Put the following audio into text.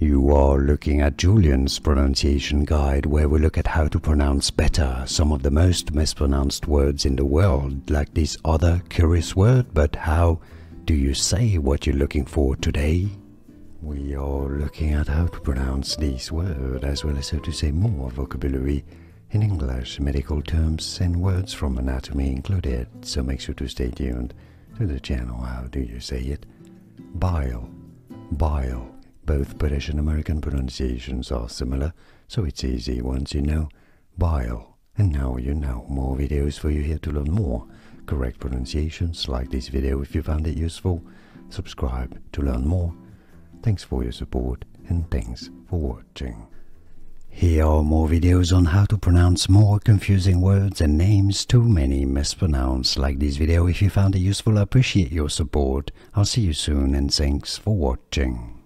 You are looking at Julian's pronunciation guide, where we look at how to pronounce better some of the most mispronounced words in the world, like this other curious word. But how do you say what you're looking for today? We are looking at how to pronounce this word, as well as how to say more vocabulary in English, medical terms and words from anatomy included, so make sure to stay tuned to the channel. How do you say it? Bile. Bile. Both British and American pronunciations are similar, so it's easy once you know bile. And now you know. More videos for you here to learn more correct pronunciations. Like this video if you found it useful. Subscribe to learn more. Thanks for your support and thanks for watching. Here are more videos on how to pronounce more confusing words and names too many mispronounced. Like this video if you found it useful. I appreciate your support. I'll see you soon and thanks for watching.